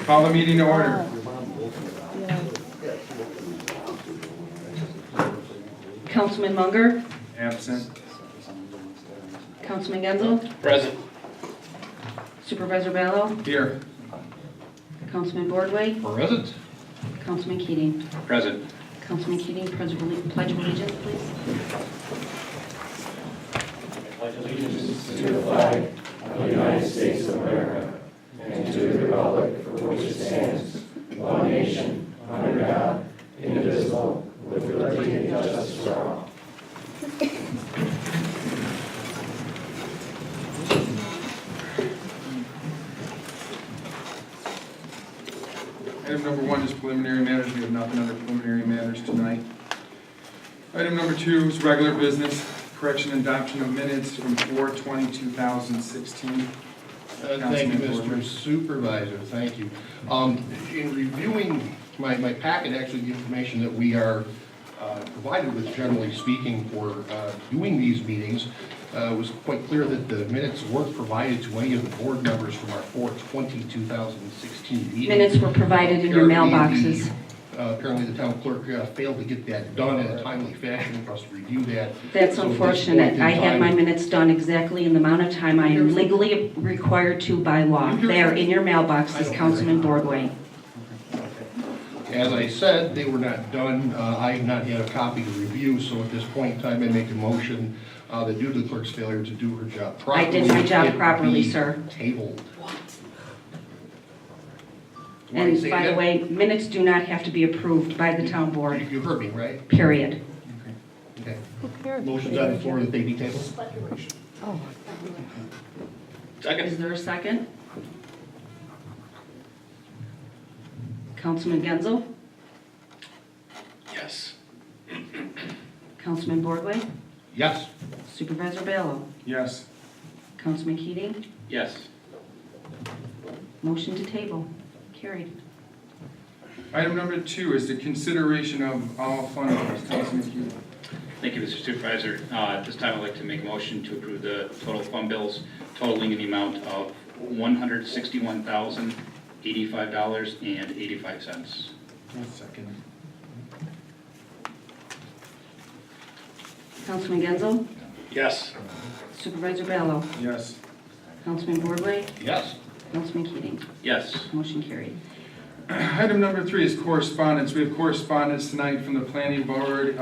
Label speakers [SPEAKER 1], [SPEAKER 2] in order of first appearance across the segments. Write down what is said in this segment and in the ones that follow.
[SPEAKER 1] Call the meeting to order.
[SPEAKER 2] Councilman Munger,
[SPEAKER 1] Absent.
[SPEAKER 2] Councilman Genzel,
[SPEAKER 3] Present.
[SPEAKER 2] Supervisor Ballo,
[SPEAKER 1] Here.
[SPEAKER 2] Councilman Boardway,
[SPEAKER 3] Present.
[SPEAKER 2] Councilman Keating.
[SPEAKER 3] Present.
[SPEAKER 2] Councilman Keating, pledge of allegiance, please.
[SPEAKER 1] Item number 1 is preliminary matters. We have nothing under preliminary matters tonight. Item number 2 is regular business, correction and adoption of minutes from 4/20/2016.
[SPEAKER 3] Thank you, Mr. Supervisor, thank you. In reviewing my packet, actually, the information that we are provided with, generally speaking, for doing these meetings, was quite clear that the minutes weren't provided to any of the board members from our 4/20/2016 meeting.
[SPEAKER 2] Minutes were provided in your mailboxes.
[SPEAKER 3] Apparently, the town clerk failed to get that done in a timely fashion for us to review that.
[SPEAKER 2] That's
[SPEAKER 3] So at this
[SPEAKER 2] unfortunate.
[SPEAKER 3] point in
[SPEAKER 2] I had my
[SPEAKER 3] time-
[SPEAKER 2] minutes done exactly in the amount of time I am legally required to by law. They are in your mailboxes, Councilman Boardway.
[SPEAKER 3] As I said, they were not done. I have not had a copy to review, so at this point in time, I make a motion that due to the clerk's failure to do her job
[SPEAKER 2] I
[SPEAKER 3] properly.
[SPEAKER 2] did my job
[SPEAKER 3] it
[SPEAKER 2] properly,
[SPEAKER 3] be
[SPEAKER 2] sir.
[SPEAKER 3] Tabled.
[SPEAKER 2] And by the way, minutes do not have to be approved by the town board,
[SPEAKER 3] You heard me, right?
[SPEAKER 2] period.
[SPEAKER 3] Okay. Motion's on the floor that they be tabled?
[SPEAKER 2] Is there a second? Councilman Genzel,
[SPEAKER 3] Yes.
[SPEAKER 2] Councilman Boardway,
[SPEAKER 3] Yes.
[SPEAKER 2] Supervisor Ballo,
[SPEAKER 1] Yes.
[SPEAKER 2] Councilman Keating,
[SPEAKER 3] Yes.
[SPEAKER 2] motion to table, carried.
[SPEAKER 1] Item number 2 is the consideration of all fund bills. Councilman Keating.
[SPEAKER 4] Thank you, Mr. Supervisor. At this time, I'd like to make a motion to approve the total fund bills totaling in the amount of $161,085.85.
[SPEAKER 1] Second.
[SPEAKER 2] Councilman Genzel,
[SPEAKER 3] Yes.
[SPEAKER 2] Supervisor Ballo,
[SPEAKER 1] Yes.
[SPEAKER 2] Councilman Boardway,
[SPEAKER 3] Yes.
[SPEAKER 2] Councilman Keating,
[SPEAKER 4] Yes.
[SPEAKER 2] motion carried.
[SPEAKER 1] Item number 3 is correspondence. We have correspondence tonight from the planning board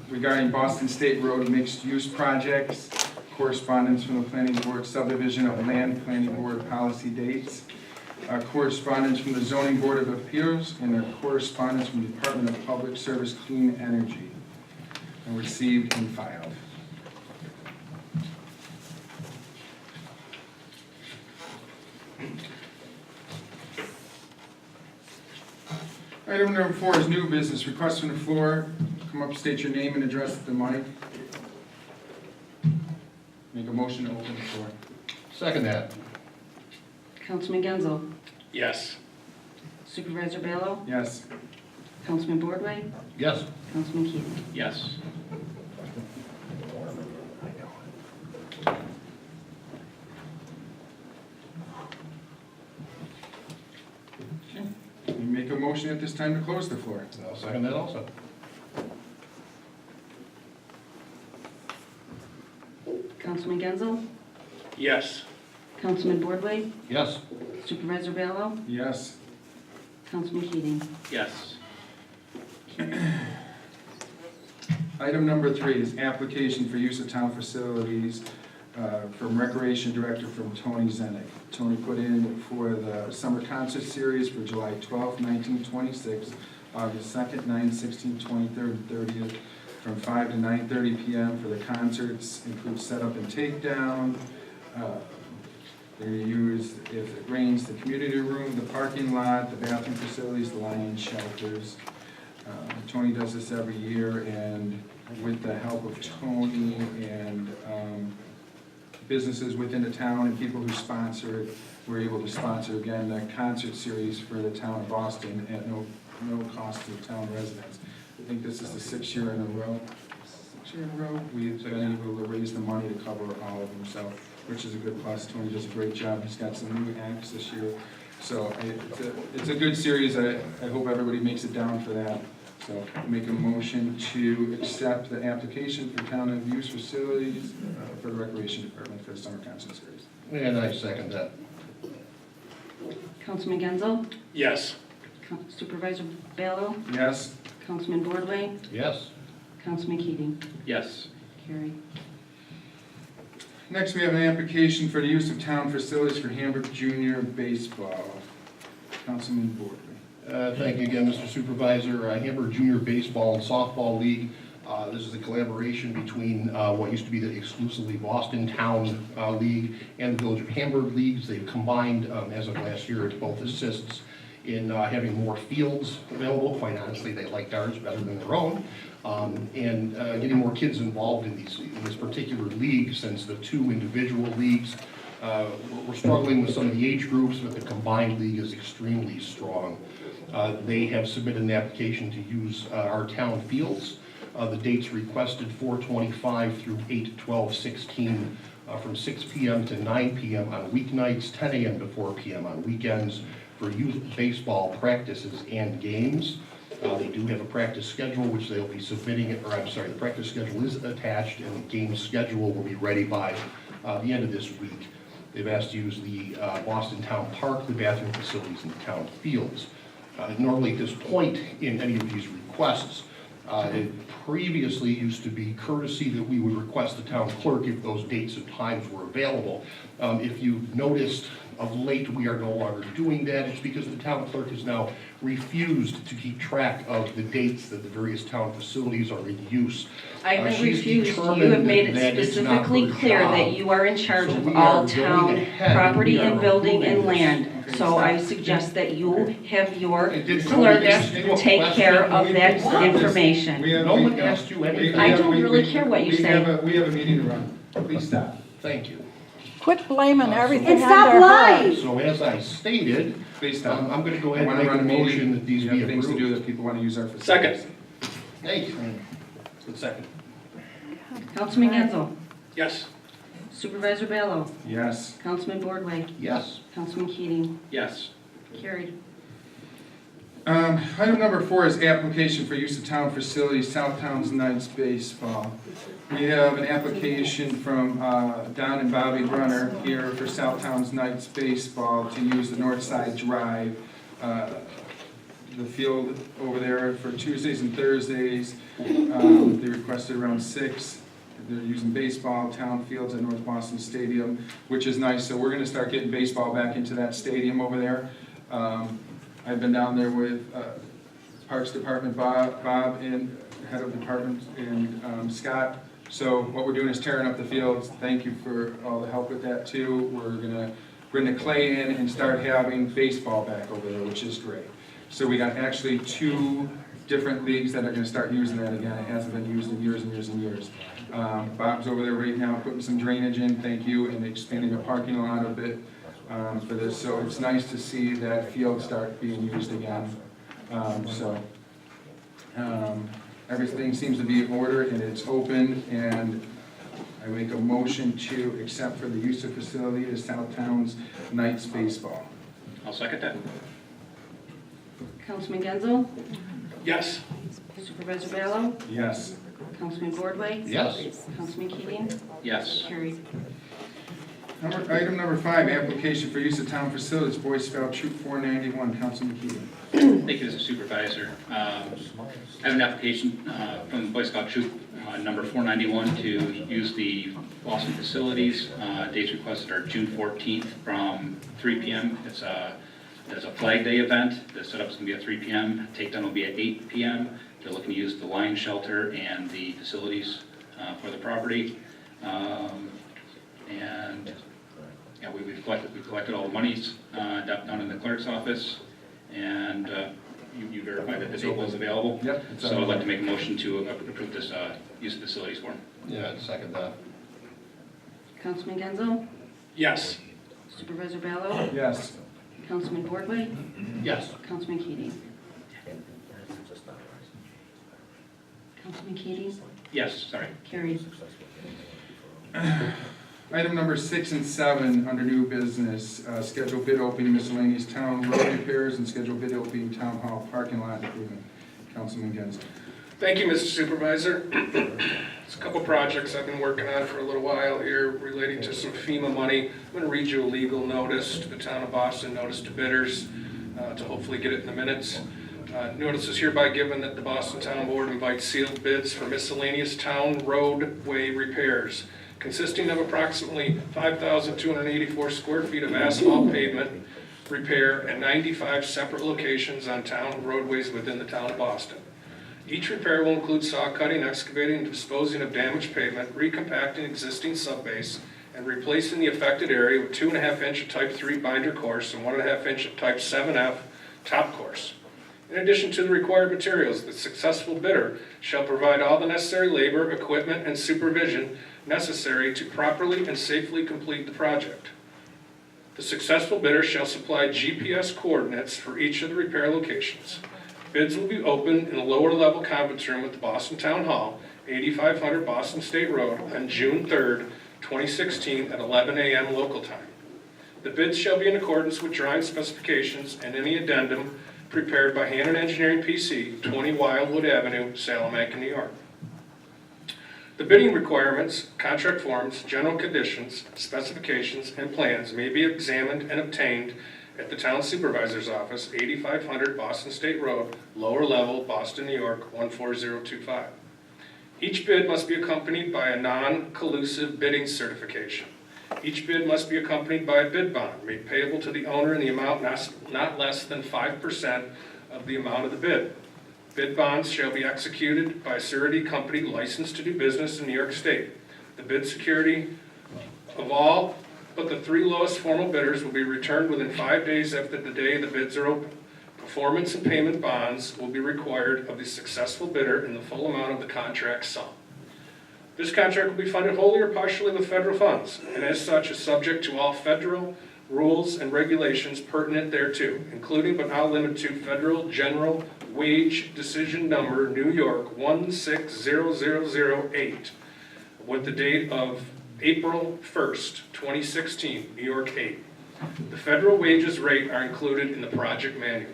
[SPEAKER 1] regarding Boston State Road mixed-use projects. Correspondence from the planning board subdivision of land planning board policy dates. Correspondence from the zoning board of appeals, and a correspondence from the Department of Public Service Clean Energy. And received and filed. Item number 4 is new business. Request from the floor. Come up, state your name and address at the mic. Make a motion to open the floor.
[SPEAKER 3] Second that.
[SPEAKER 2] Councilman Genzel,
[SPEAKER 3] Yes.
[SPEAKER 2] Supervisor Ballo,
[SPEAKER 1] Yes.
[SPEAKER 2] Councilman Boardway,
[SPEAKER 3] Yes.
[SPEAKER 2] Councilman Keating.
[SPEAKER 4] Yes.
[SPEAKER 1] Okay. We make a motion at this time to close the floor.
[SPEAKER 3] I'll second that also.
[SPEAKER 2] Councilman Genzel,
[SPEAKER 3] Yes.
[SPEAKER 2] Councilman Boardway,
[SPEAKER 3] Yes.
[SPEAKER 2] Supervisor Ballo,
[SPEAKER 1] Yes.
[SPEAKER 2] Councilman Keating.
[SPEAKER 4] Yes.
[SPEAKER 1] Item number 3 is application for use of town facilities from Recreation Director from Tony Zenick. Tony put in for the summer concert series for July 12th, 1926, August 2nd, 9th, 16th, 23rd, and 30th, from 5 to 9:30 p.m. for the concerts, include setup and takedown. They use, if it rains, the community room, the parking lot, the bathroom facilities, the lion shelters. Tony does this every year, and with the help of Tony and businesses within the town and people who sponsor it, we're able to sponsor again a concert series for the town of Boston at no cost to town residents. I think this is the 6th year in a row. year in a row, we've been able to raise the money to cover all of them, so, which is a good plus. Tony does a great job. He's got some new acts this year. So it's a good series. I hope everybody makes it down for that. So make a motion to accept the application for town of use facilities for the recreation department for the summer concert series.
[SPEAKER 3] And I second that.
[SPEAKER 2] Councilman Genzel,
[SPEAKER 4] Yes.
[SPEAKER 2] Supervisor Ballo,
[SPEAKER 1] Yes?
[SPEAKER 2] Councilman Bordway,
[SPEAKER 3] Yes.
[SPEAKER 2] Councilman Keating.
[SPEAKER 4] Yes.
[SPEAKER 2] Carried.
[SPEAKER 1] Next, we have an application for the use of town facilities for Hamburg Junior Baseball. Councilman Bordway.
[SPEAKER 3] Thank you again, Mr. Supervisor. Hamburg Junior Baseball and Softball League. This is a collaboration between what used to be the exclusively Boston Town League and the Village of Hamburg Leagues. They've combined, as of last year, it both assists in having more fields available. Quite honestly, they liked ours better than their own. And getting more kids involved in this particular league, since the two individual leagues, we're struggling with some of the age groups, but the combined league is extremely strong. They have submitted an application to use our town fields. The dates requested 4/25 through 8/12/16, from 6 p.m. to 9 p.m. on weeknights, 10 a.m. to 4 p.m. on weekends for youth baseball practices and games. They do have a practice schedule, which they'll be submitting, the practice schedule is attached, and the game schedule will be ready by the end of this week. They've asked to use the Boston Town Park, the bathroom facilities, and the town fields. Normally, at this point in any of these requests, it previously used to be courtesy that we would request the town clerk if those dates and times were available. If you've noticed of late, we are no longer doing that. It's because the town clerk has now refused to keep track of the dates that the various town facilities are in use.
[SPEAKER 2] I haven't
[SPEAKER 3] She's
[SPEAKER 2] refused. You
[SPEAKER 3] determined
[SPEAKER 2] have made
[SPEAKER 3] that
[SPEAKER 2] it
[SPEAKER 3] it's not
[SPEAKER 2] specifically
[SPEAKER 3] her
[SPEAKER 2] clear
[SPEAKER 3] job.
[SPEAKER 2] that you are in charge
[SPEAKER 3] So
[SPEAKER 2] of
[SPEAKER 3] we
[SPEAKER 2] all
[SPEAKER 3] are going
[SPEAKER 2] town
[SPEAKER 3] ahead
[SPEAKER 2] property
[SPEAKER 3] we are
[SPEAKER 2] and building and
[SPEAKER 3] approving this.
[SPEAKER 2] land.
[SPEAKER 1] Okay,
[SPEAKER 2] So
[SPEAKER 1] stop.
[SPEAKER 2] I suggest that you have your
[SPEAKER 3] Did
[SPEAKER 2] clerk
[SPEAKER 3] somebody ask you a
[SPEAKER 2] take care
[SPEAKER 3] question?
[SPEAKER 2] of that
[SPEAKER 1] Stop this.
[SPEAKER 2] information.
[SPEAKER 3] No one asked you anything.
[SPEAKER 2] I don't really care what you
[SPEAKER 1] we
[SPEAKER 2] say.
[SPEAKER 1] We have a meeting to run. Please stop.
[SPEAKER 3] Thank you.
[SPEAKER 5] Quit blaming everything
[SPEAKER 6] And
[SPEAKER 5] on
[SPEAKER 6] stop
[SPEAKER 5] their
[SPEAKER 6] lying.
[SPEAKER 5] hers.
[SPEAKER 3] So as I stated,
[SPEAKER 1] Please stop.
[SPEAKER 3] I'm going to go
[SPEAKER 1] I
[SPEAKER 3] ahead
[SPEAKER 1] want
[SPEAKER 3] and
[SPEAKER 1] to
[SPEAKER 3] make
[SPEAKER 1] run
[SPEAKER 3] a
[SPEAKER 1] a
[SPEAKER 3] motion
[SPEAKER 1] meeting.
[SPEAKER 3] that these
[SPEAKER 1] We
[SPEAKER 3] be
[SPEAKER 1] have things to do
[SPEAKER 3] approved.
[SPEAKER 1] that people want to use our facilities.
[SPEAKER 4] Second.
[SPEAKER 3] Thank you. Good second.
[SPEAKER 2] Councilman Genzel,
[SPEAKER 4] Yes.
[SPEAKER 2] Supervisor Ballo,
[SPEAKER 1] Yes.
[SPEAKER 2] Councilman Bordway,
[SPEAKER 3] Yes.
[SPEAKER 2] Councilman Keating.
[SPEAKER 4] Yes.
[SPEAKER 2] Carried.
[SPEAKER 1] Item number 4 is application for use of town facilities, Southtowns Knights Baseball. We have an application from Don and Bobby Brunner here for Southtowns Knights Baseball to use the North Side Drive, the field over there for Tuesdays and Thursdays. They requested around 6. They're using baseball, town fields at North Boston Stadium, which is nice. So we're going to start getting baseball back into that stadium over there. I've been down there with Parks Department, Bob and Head of Department, and Scott. So what we're doing is tearing up the fields. Thank you for all the help with that too. We're gonna bring the clay in and start having baseball back over there, which is great. So we got actually 2 different leagues that are gonna start using that again. It hasn't been used in years and years and years. Bob's over there right now putting some drainage in, thank you, and expanding the parking lot a bit. For this, so it's nice to see that field start being used again. Everything seems to be in order and it's open, and I make a motion to accept for the use of facility as Southtowns Knights Baseball.
[SPEAKER 4] I'll second that.
[SPEAKER 2] Councilman Genzel,
[SPEAKER 4] Yes.
[SPEAKER 2] Supervisor Ballo,
[SPEAKER 1] Yes.
[SPEAKER 2] Councilman Bordway,
[SPEAKER 3] Yes.
[SPEAKER 2] Councilman Keating.
[SPEAKER 4] Yes.
[SPEAKER 2] Carried.
[SPEAKER 1] Item number 5, application for use of town facilities, Boy Scout Troop 491, Councilman Keating.
[SPEAKER 4] Thank you, Mr. Supervisor. I have an application from the Boy Scout Troop number 491 to use the Boston facilities. Dates requested are June 14th from 3 p.m. It's a Flag Day event. The setup's going to be at 3 p.m. Takedown will be at 8 p.m. They're looking to use the lion shelter and the facilities for the property. And yeah, we've collected all the monies down in the clerk's office, and you verified that the date was available.
[SPEAKER 1] Yep.
[SPEAKER 4] So I'd like to make a motion to approve this use of facilities form.
[SPEAKER 3] Yeah, I'd second that.
[SPEAKER 2] Councilman Genzel,
[SPEAKER 4] Yes.
[SPEAKER 2] Supervisor Ballo,
[SPEAKER 1] Yes.
[SPEAKER 2] Councilman Bordway,
[SPEAKER 3] Yes.
[SPEAKER 2] Councilman Keating. Councilman Keating.
[SPEAKER 4] Yes, sorry.
[SPEAKER 2] Carried.
[SPEAKER 1] Item number 6 and 7, under new business, schedule bid opening miscellaneous town road repairs and schedule bid opening town hall parking lot improvement. Councilman Genzel.
[SPEAKER 6] Thank you, Mr. Supervisor. There's a couple projects I've been working on for a little while here relating to some FEMA money. I'm going to read you a legal notice to the town of Boston, notice to bidders, to hopefully get it in the minutes. Notice is hereby given that the Boston Town Board invites sealed bids for miscellaneous town roadway repairs, consisting of approximately 5,284 square feet of asphalt pavement repair at 95 separate locations on town roadways within the town of Boston. Each repair will include saw cutting, excavating, and disposing of damaged pavement, recompacting existing subbase, and replacing the affected area with 2.5-inch type 3 binder course and 1.5-inch type 7F top course. In addition to the required materials, the successful bidder shall provide all the necessary labor, equipment, and supervision necessary to properly and safely complete the project. The successful bidder shall supply GPS coordinates for each of the repair locations. Bids will be opened in the lower level conference room at the Boston Town Hall, 8500 Boston State Road, on June 3rd, 2016 at 11 a.m. local time. The bids shall be in accordance with drawing specifications and any addendum prepared by Hannon Engineering PC, 20 Wildwood Avenue, Salamanca, New York. The bidding requirements, contract forms, general conditions, specifications, and plans may be examined and obtained at the Town Supervisor's Office, 8500 Boston State Road, lower level, Boston, New York, 14025. Each bid must be accompanied by a non-collusive bidding certification. Each bid must be accompanied by a bid bond made payable to the owner in the amount not less than 5% of the amount of the bid. Bid bonds shall be executed by a surety company licensed to do business in New York State. The bid security of all but the 3 lowest formal bidders will be returned within 5 days after the day the bids are open. Performance and payment bonds will be required of the successful bidder in the full amount of the contract sum. This contract will be funded wholly or partially with federal funds, and as such is subject to all federal rules and regulations pertinent thereto, including but not limited to Federal General Wage Decision Number New York 160008, with the date of April 1st, 2016, New York 8. The federal wages rate are included in the project manual.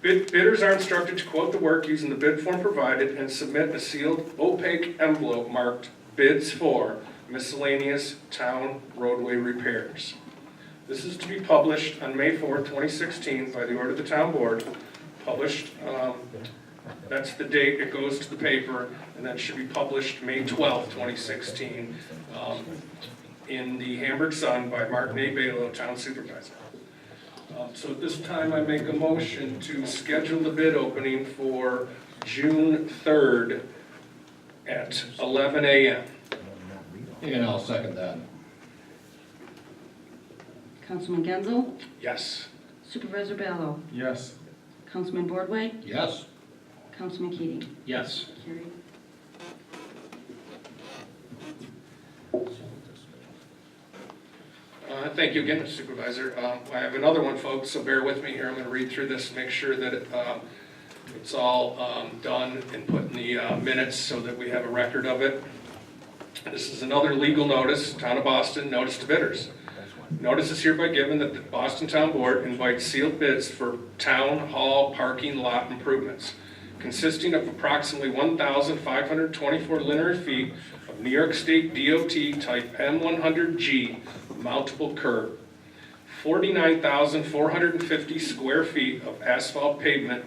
[SPEAKER 6] Bidders are instructed to quote the work using the bid form provided and submit a sealed opaque envelope marked bids for miscellaneous town roadway repairs. This is to be published on May 4, 2016 by the order of the town board. Published, that's the date it goes to the paper, and that should be published May 12, 2016 in the Hamburg Sun by Martin A. Balo, Town Supervisor. So at this time, I make a motion to schedule the bid opening for June 3rd at 11 a.m.
[SPEAKER 3] And I'll second that.
[SPEAKER 2] Councilman Genzel,
[SPEAKER 6] Yes.
[SPEAKER 2] Supervisor Ballo,
[SPEAKER 1] Yes.
[SPEAKER 2] Councilman Boardway,
[SPEAKER 3] Yes?
[SPEAKER 2] Councilman Keating.
[SPEAKER 4] Yes.
[SPEAKER 2] Carried.
[SPEAKER 6] Thank you again, Mr. Supervisor. I have another one, folks, so bear with me here. I'm going to read through this and make sure that it's all done and put in the minutes so that we have a record of it. This is another legal notice, Town of Boston, notice to bidders. Notice is hereby given that the Boston Town Board invites sealed bids for town hall parking lot improvements, consisting of approximately 1,524 linear feet of New York State DOT type M100G mountable curb, 49,450 square feet of asphalt pavement,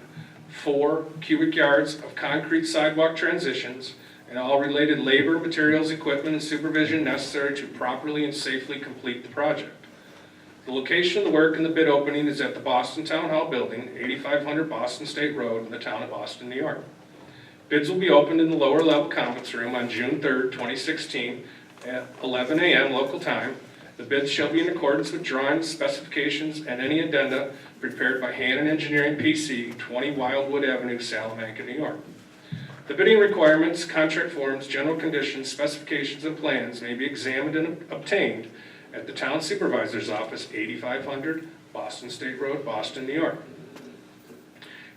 [SPEAKER 6] 4 cubic yards of concrete sidewalk transitions, and all related labor, materials, equipment, and supervision necessary to properly and safely complete the project. The location of the work and the bid opening is at the Boston Town Hall Building, 8500 Boston State Road in the town of Boston, New York. Bids will be opened in the lower level conference room on June 3rd, 2016 at 11 a.m. local time. The bids shall be in accordance with drawings, specifications, and any addenda prepared by Hannon Engineering PC, 20 Wildwood Avenue, Salamanca, New York. The bidding requirements, contract forms, general conditions, specifications, and plans may be examined and obtained at the Town Supervisor's Office, 8500 Boston State Road, Boston, New York.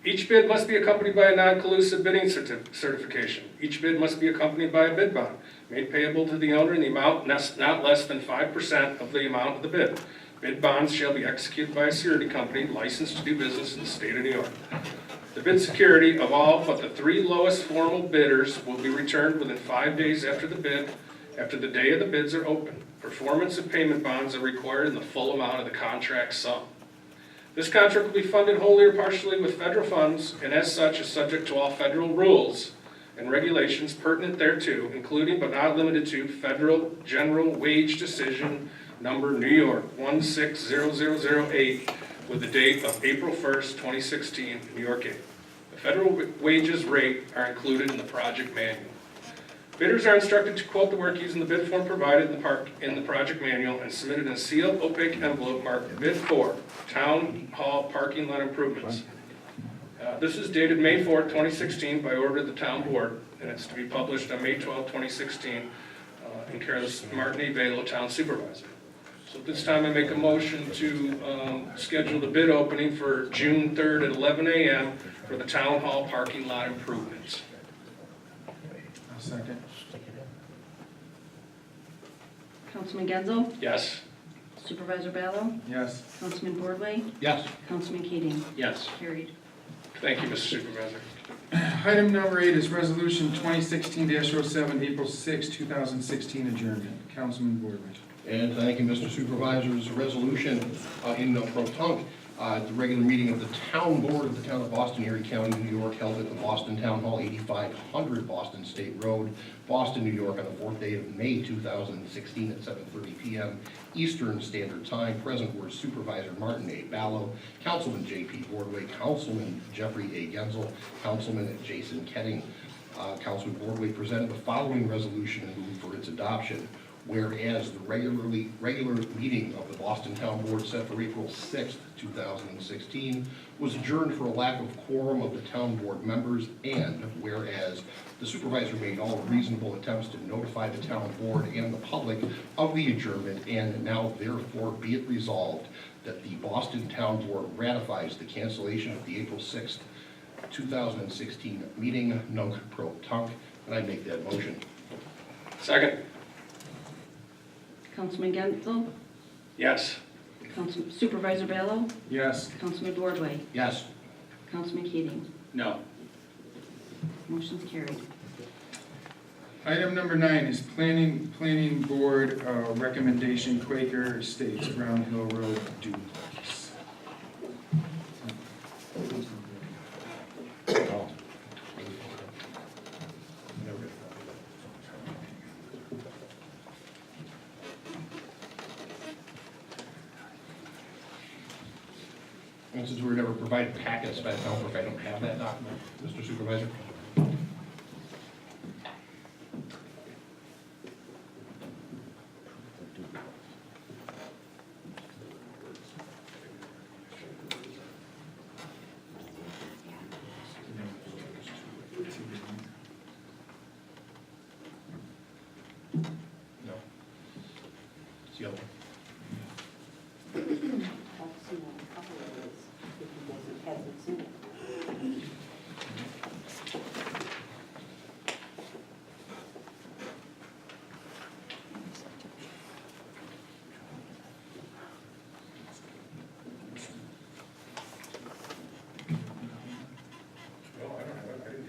[SPEAKER 6] Each bid must be accompanied by a non-collusive bidding certification. Each bid must be accompanied by a bid bond made payable to the owner in the amount not less than 5% of the amount of the bid. Bid bonds shall be executed by a surety company licensed to do business in the state of New York. The bid security of all but the 3 lowest formal bidders will be returned within 5 days after the day of the bids are open. Performance and payment bonds are required in the full amount of the contract sum. This contract will be funded wholly or partially with federal funds, and as such is subject to all federal rules and regulations pertinent thereto, including but not limited to Federal General Wage Decision Number New York 160008 with the date of April 1st, 2016, New York 8. The federal wages rate are included in the project manual. Bidders are instructed to quote the work using the bid form provided in the project manual and submitted in a sealed opaque envelope marked Bid 4, Town Hall Parking Lot Improvements. This is dated May 4th, 2016 by order of the Town Board, and it's to be published on May 12th, 2016 in care of Martin A. Balo, Town Supervisor. So at this time I make a motion to schedule the bid opening for June 3rd at 11 a.m. for the Town Hall Parking Lot Improvements.
[SPEAKER 1] I'll second.
[SPEAKER 2] Councilman Genzel?
[SPEAKER 6] Yes?
[SPEAKER 2] Supervisor Ballo?
[SPEAKER 1] Yes.
[SPEAKER 2] Councilman Boardway?
[SPEAKER 3] Yes.
[SPEAKER 2] Councilman Keating?
[SPEAKER 4] Yes.
[SPEAKER 2] Carried.
[SPEAKER 6] Thank you, Mr. Supervisor.
[SPEAKER 1] Item number 8 is Resolution 2016-07, April 6, 2016 adjournment. Councilman Boardman.
[SPEAKER 3] And thank you, Mr. Supervisor. There's a resolution in Pro-Tunc, the regular meeting of the Town Board of the Town of Boston, Erie County, New York, held at the Boston Town Hall, 8500 Boston State Road, Boston, New York, on the 4th day of May 2016 at 7:30 p.m. Eastern Standard Time. Present were Supervisor Martin A. Ballo, Councilman J.P. Boardway, Councilman Jeffrey A. Genzel, Councilman Jason Ketting. Councilman Boardway presented the following resolution and moved for its adoption. Whereas the regular meeting of the Boston Town Board set for April 6th, 2016 was adjourned for a lack of quorum of the town board members, and whereas the supervisor made all reasonable attempts to notify the town board and the public of the adjournment, and now therefore be it resolved that the Boston Town Board ratifies the cancellation of the April 6th, 2016 meeting, nunc pro tunc, and I make that motion.
[SPEAKER 6] Second?
[SPEAKER 2] Councilman Genzel?
[SPEAKER 6] Yes.
[SPEAKER 2] Supervisor Ballo?
[SPEAKER 1] Yes.
[SPEAKER 2] Councilman Boardway?
[SPEAKER 3] Yes.
[SPEAKER 2] Councilman Keating?
[SPEAKER 4] No.
[SPEAKER 2] Motion's carried.
[SPEAKER 1] Item number 9 is Planning Board recommendation, Quaker Estates, Brown Hill Road duplex.
[SPEAKER 3] And since we were never provided packets by the town clerk, I don't have that document, Mr. Supervisor. No. It's yellow.
[SPEAKER 7] I've seen a couple of those, if he hasn't seen it.
[SPEAKER 6] No, I don't have it. I didn't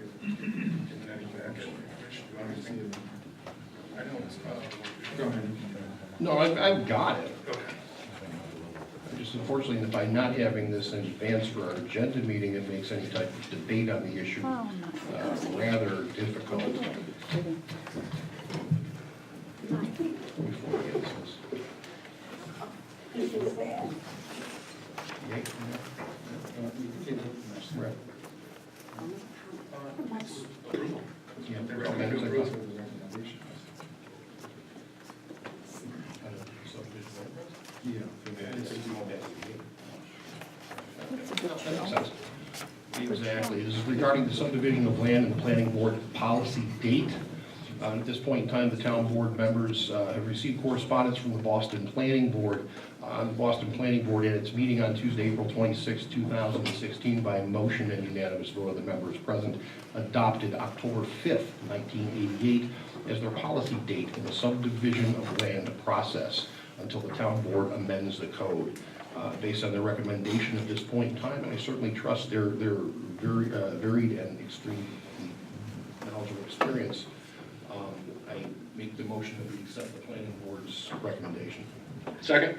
[SPEAKER 6] give any packet. You want me to think of it? I know it's,
[SPEAKER 1] Go ahead.
[SPEAKER 3] No, I've got it.
[SPEAKER 6] okay.
[SPEAKER 3] Just unfortunately, by not having this in advance for our agenda meeting, it makes any type of debate on the issue rather difficult. Before we get this. Right. Yeah,
[SPEAKER 6] They recommend to approve.
[SPEAKER 1] Yeah.
[SPEAKER 3] That makes sense. Exactly. This is regarding the subdivision of land and the planning board policy date. At this point in time, the town board members have received correspondence from the Boston Planning Board. The Boston Planning Board, at its meeting on Tuesday, April 26, 2016, by motion and unanimous vote of the members present, adopted October 5th, 1988, as their policy date in the subdivision of land process until the town board amends the code. Based on their recommendation at this point in time, and I certainly trust their very varied and extreme knowledgeable experience, I make the motion that we accept the planning board's recommendation.
[SPEAKER 6] Second?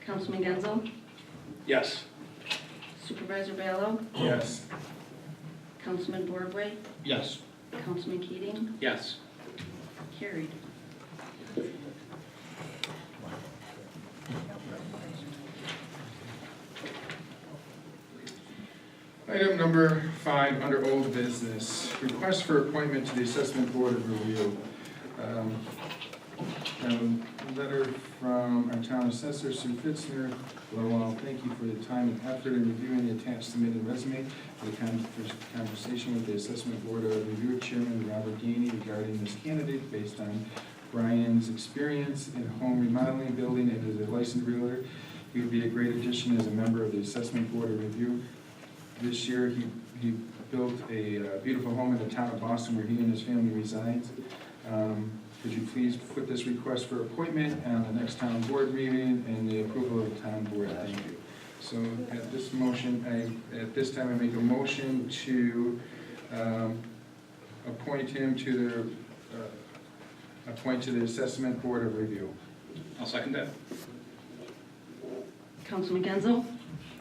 [SPEAKER 2] Councilman Genzel,
[SPEAKER 6] Yes.
[SPEAKER 2] Supervisor Ballo,
[SPEAKER 1] Yes.
[SPEAKER 2] Councilman Boardway,
[SPEAKER 3] Yes.
[SPEAKER 2] Councilman Keating,
[SPEAKER 4] Yes.
[SPEAKER 2] carried.
[SPEAKER 1] Item number 5, under old business, request for appointment to the Assessment Board of Review. A letter from our town assessor, Sue Fitzner. Hello all, thank you for your time and effort in reviewing the attached submitted resume for the conversation with the Assessment Board of Review Chairman Robert Gainey regarding this candidate based on Brian's experience in home remodeling, building, and as a licensed realtor. He would be a great addition as a member of the Assessment Board of Review. This year, he built a beautiful home in the town of Boston where he and his family resides. Could you please put this request for appointment on the next town board meeting and the approval of the town board? Thank you. So at this time, I make a motion to appoint him to the Assessment Board of Review.
[SPEAKER 4] I'll second that.
[SPEAKER 2] Councilman Genzel,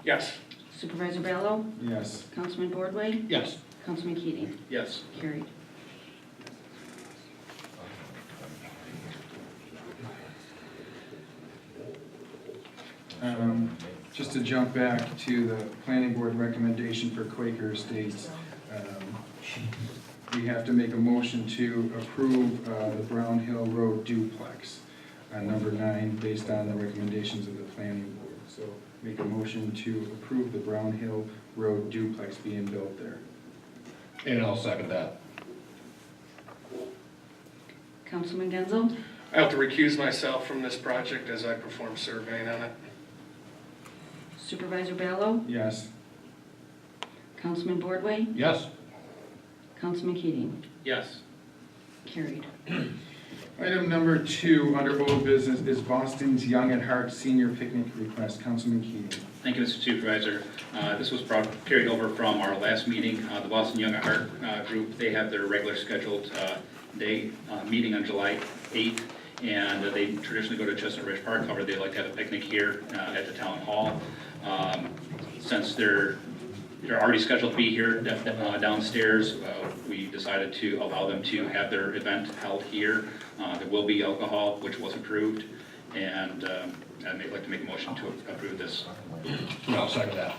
[SPEAKER 6] Yes.
[SPEAKER 2] Supervisor Ballo,
[SPEAKER 1] Yes.
[SPEAKER 2] Councilman Boardway,
[SPEAKER 3] Yes.
[SPEAKER 2] Councilman Keating,
[SPEAKER 4] Yes.
[SPEAKER 2] carried.
[SPEAKER 1] Just to jump back to the planning board recommendation for Quaker Estates, we have to make a motion to approve the Brown Hill Road duplex on number 9 based on the recommendations of the planning board. So make a motion to approve the Brown Hill Road duplex being built there.
[SPEAKER 3] And I'll second that.
[SPEAKER 2] Councilman Genzel,
[SPEAKER 6] I have to recuse myself from this project as I perform surveying on it.
[SPEAKER 2] Supervisor Ballo,
[SPEAKER 1] Yes.
[SPEAKER 2] Councilman Boardway,
[SPEAKER 3] Yes.
[SPEAKER 2] Councilman Keating,
[SPEAKER 4] Yes.
[SPEAKER 2] carried.
[SPEAKER 1] Item number 2 under old business is Boston's Young at Heart Senior Picnic request. Councilman Keating.
[SPEAKER 4] Thank you, Mr. Supervisor. This was carried over from our last meeting. The Boston Young at Heart group, they have their regular scheduled day meeting on July 8th, and they traditionally go to Chestnut Ridge Park. However, they like to have a picnic here at the town hall. Since they're already scheduled to be here downstairs, we decided to allow them to have their event held here. There will be alcohol, which was approved, and I'd like to make a motion to approve this.
[SPEAKER 3] And I'll second that.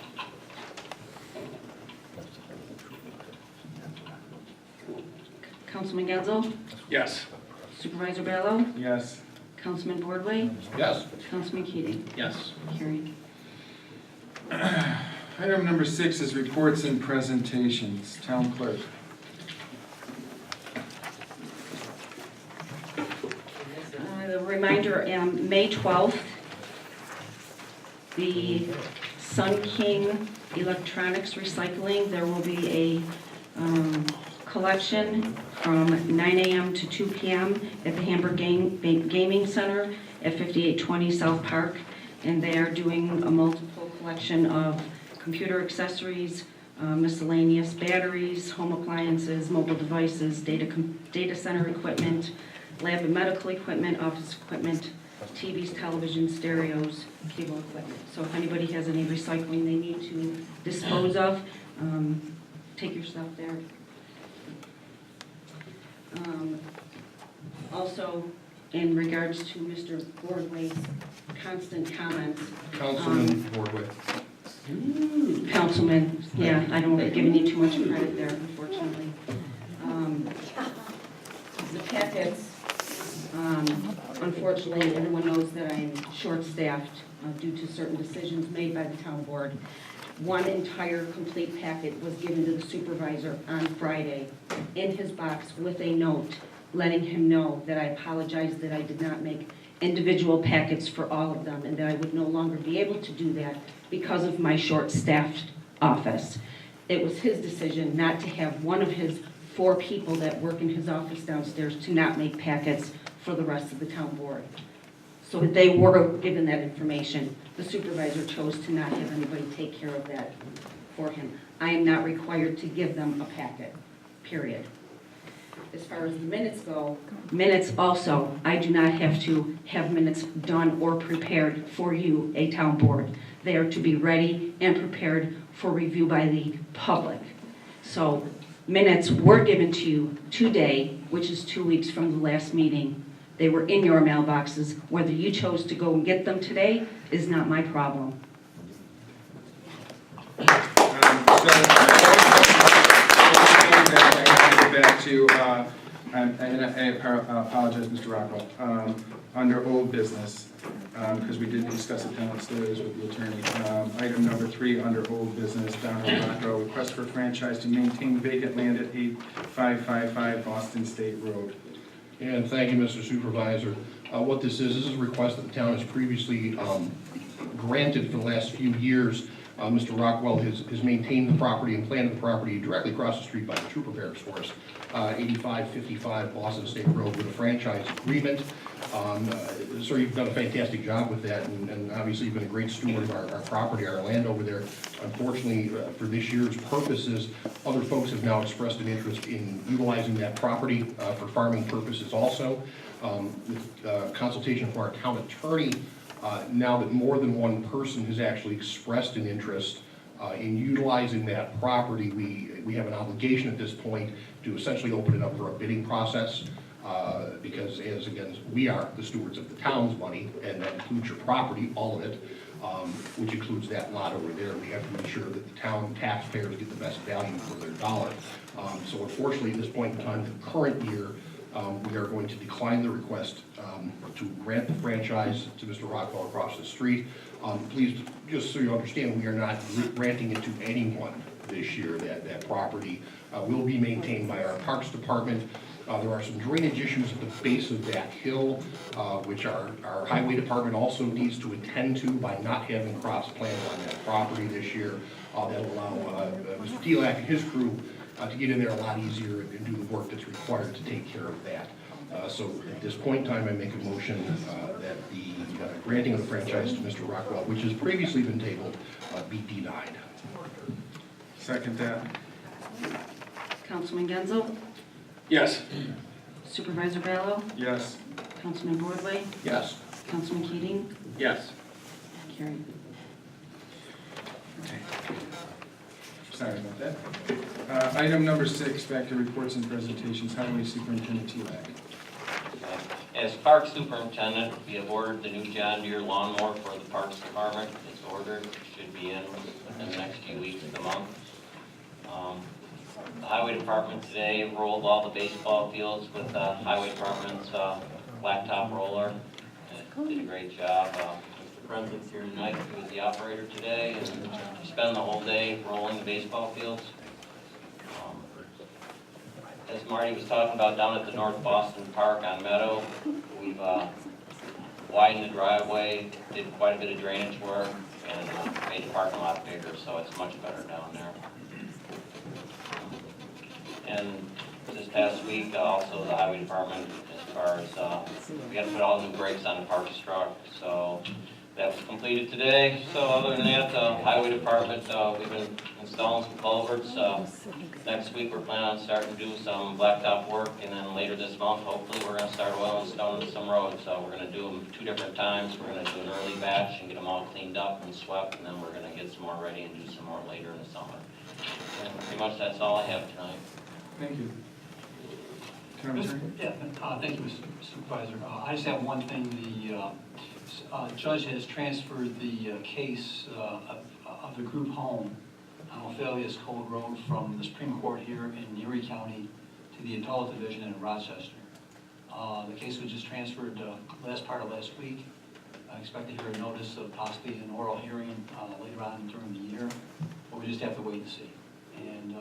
[SPEAKER 2] Councilman Genzel,
[SPEAKER 6] Yes.
[SPEAKER 2] Supervisor Ballo,
[SPEAKER 1] Yes.
[SPEAKER 2] Councilman Boardway,
[SPEAKER 3] Yes.
[SPEAKER 2] Councilman Keating,
[SPEAKER 4] Yes.
[SPEAKER 2] carried.
[SPEAKER 1] Item number 6 is reports and presentations. Town clerk.
[SPEAKER 2] A reminder, May 12th, the Sun King Electronics Recycling, there will be a collection from 9 a.m. to 2 p.m. at the Hamburg Gaming Center at 5820 South Park. And they are doing a multiple collection of computer accessories, miscellaneous batteries, home appliances, mobile devices, data center equipment, lab and medical equipment, office equipment, TVs, televisions, stereos, cable equipment. So if anybody has any recycling they need to dispose of, take your stuff there. Also, in regards to Mr. Boardway's constant comments,
[SPEAKER 3] Councilman Boardway.
[SPEAKER 2] Councilman, yeah, I don't want to give you too much credit there, unfortunately. The packets, unfortunately, everyone knows that I'm short-staffed due to certain decisions made by the town board. one entire complete packet was given to the supervisor on Friday in his box with a note letting him know that I apologized that I did not make individual packets for all of them and that I would no longer be able to do that because of my short-staffed office. It was his decision not to have one of his 4 people that work in his office downstairs to not make packets for the rest of the town board. So they were given that information. The supervisor chose to not have anybody take care of that for him. I am not required to give them a packet, period. As far as the minutes go, minutes also, I do not have to have minutes done or prepared for you, a town board. They are to be ready and prepared for review by the public. So minutes were given to you today, which is 2 weeks from the last meeting. They were in your mailboxes. Whether you chose to go and get them today is not my problem.
[SPEAKER 1] Back to, and I apologize, Mr. Rockwell, under old business, because we did discuss it downstairs with the attorney. Item number 3, under old business, Donald Rockwell, request for franchise to maintain vacant land at 8555 Boston State Road.
[SPEAKER 3] And thank you, Mr. Supervisor. What this is a request that the town has previously granted for the last few years. Mr. Rockwell has maintained the property and planted the property directly across the street by the Trooper Barracks for us, 8555 Boston State Road with a franchise agreement. Sir, you've done a fantastic job with that, and obviously you've been a great steward of our property, our land over there. Unfortunately, for this year's purposes, other folks have now expressed an interest in utilizing that property for farming purposes also. With consultation from our town attorney, now that more than one person has actually expressed an interest in utilizing that property, we have an obligation at this point to essentially open it up for a bidding process. Because again, we are the stewards of the town's money, and that includes your property, all of it, which includes that lot over there. We have to ensure that the town taxpayers get the best value for their dollar. So unfortunately, at this point in time, the current year, we are going to decline the request to grant the franchise to Mr. Rockwell across the street. Please, just so you understand, we are not granting it to anyone this year. That property will be maintained by our Parks Department. There are some drainage issues at the base of that hill, which our Highway Department also needs to attend to by not having cross plans on that property this year. That'll allow Mr. Telak and his crew to get in there a lot easier and do the work that's required to take care of that. So at this point in time, I make a motion that the granting of the franchise to Mr. Rockwell, which has previously been tabled, be denied.
[SPEAKER 1] Second that.
[SPEAKER 2] Councilman Genzel?
[SPEAKER 6] Yes.
[SPEAKER 2] Supervisor Ballo?
[SPEAKER 1] Yes.
[SPEAKER 2] Councilman Boardway?
[SPEAKER 3] Yes.
[SPEAKER 2] Councilman Keating?
[SPEAKER 4] Yes.
[SPEAKER 2] Carried.
[SPEAKER 1] Sorry about that. Item number 6, back to reports and presentations. Highway Superintendent Telak.
[SPEAKER 8] As Parks Superintendent, we have ordered the new John Deere lawnmower for the Parks Department. It's ordered, should be in within the next few weeks of the month. The Highway Department today rolled all the baseball fields with the Highway Department's blacktop roller. And it did a great job. Mr. President's here tonight, he was the operator today, and spent the whole day rolling the baseball fields. As Marty was talking about down at the North Boston Park on Meadow, we've widened the driveway, did quite a bit of drainage work, and made the parking lot bigger, so it's much better down there. And this past week, also the Highway Department, as far as, we had to put all new brakes on the Parks truck, so that was completed today. So other than that, Highway Department, we've been installing some culverts. Next week, we're planning on starting to do some blacktop work, and then later this month, hopefully, we're going to start oil and stoning some roads. So we're going to do them 2 different times. We're going to do an early batch and get them all cleaned up and swept, and then we're going to get some more ready and do some more later in the summer. And pretty much that's all I have tonight.
[SPEAKER 1] Thank you. Town Attorney?
[SPEAKER 9] Yeah, thank you, Mr. Supervisor. I just have one thing. The judge has transferred the case of the group home on Ophelia's Cove Road from the Supreme Court here in Erie County to the Appellate Division in Rochester. The case was just transferred last part of last week, I expect to hear a notice of possibly an oral hearing later on during the year, but we just have to wait and see. And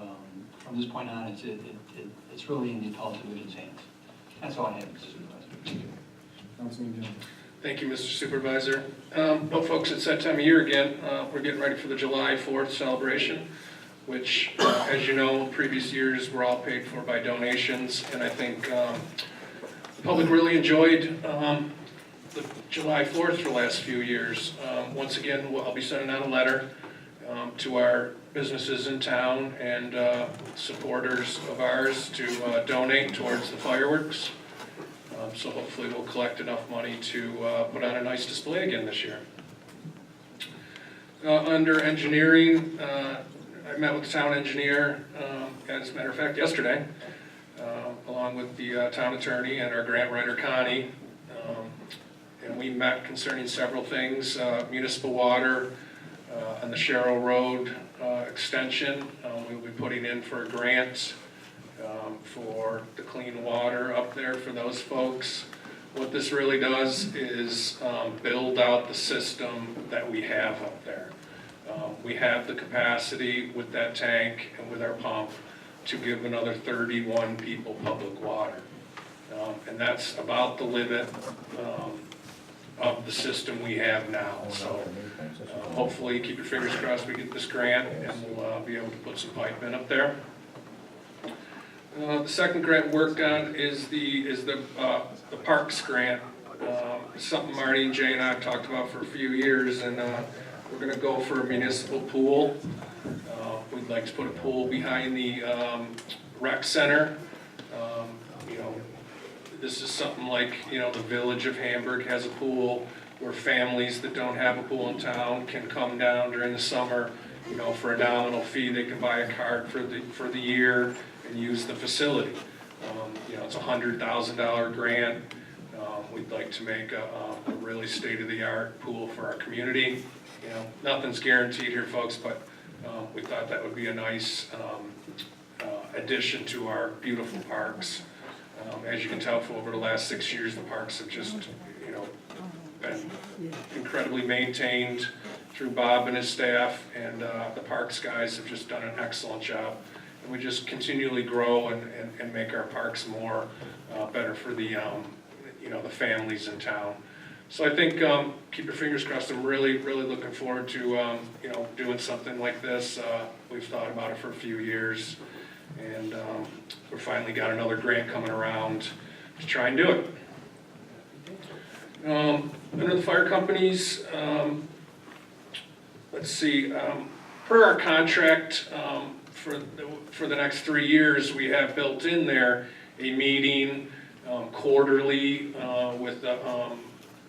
[SPEAKER 9] from this point on, it's really in the appellate division's hands. That's all I have, Mr. Supervisor.
[SPEAKER 1] Councilman Gill.
[SPEAKER 6] Thank you, Mr. Supervisor. Well, folks, it's that time of year again. We're getting ready for the July 4th celebration, which, as you know, previous years were all paid for by donations, and I think the public really enjoyed the July 4th for the last few years. Once again, I'll be sending out a letter to our businesses in town and supporters of ours to donate towards the fireworks. So hopefully we'll collect enough money to put on a nice display again this year. Under engineering, I met with the town engineer, as a matter of fact, yesterday, along with the town attorney and our grant writer Connie. And we met concerning several things, municipal water on the Sherrill Road extension. We'll be putting in for a grant for the clean water up there for those folks. What this really does is build out the system that we have up there. We have the capacity with that tank and with our pump to give another 31 people public water. And that's about the limit of the system we have now. So hopefully, keep your fingers crossed we get this grant and we'll be able to put some pipe in up there. The second grant worked on is the Parks grant. Something Marty and Jay and I have talked about for a few years, and we're going to go for a municipal pool. We'd like to put a pool behind the rec center. You know, this is something like, you know, the Village of Hamburg has a pool where families that don't have a pool in town can come down during the summer. You know, for a nominal fee, they can buy a card for the year and use the facility. You know, it's a $100,000 grant. We'd like to make a really state-of-the-art pool for our community. You know, nothing's guaranteed here, folks, but we thought that would be a nice addition to our beautiful parks. As you can tell, for over the last 6 years, the parks have just, you know, been incredibly maintained through Bob and his staff, and the parks guys have just done an excellent job. And we just continually grow and make our parks more better for the you know, the families in town. So I think keep your fingers crossed. I'm really looking forward to you know, doing something like this. We've thought about it for a few years, and we finally got another grant coming around to try and do it. Under the fire companies, let's see. Per our contract, for the next 3 years, we have built in there a meeting quarterly with the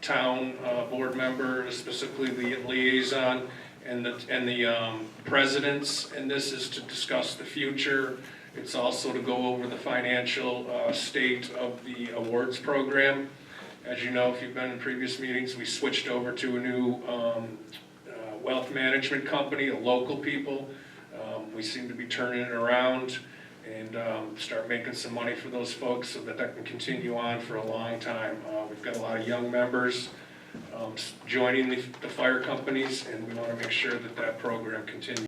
[SPEAKER 6] town board member, specifically the liaison and the presidents, and this is to discuss the future. It's also to go over the financial state of the awards program. As you know, if you've been in previous meetings, we switched over to a new wealth management company, a local people. We seem to be turning it around and start making some money for those folks so that can continue on for a long time. We've got a lot of young members joining the fire companies, and we want to make sure that that program continues.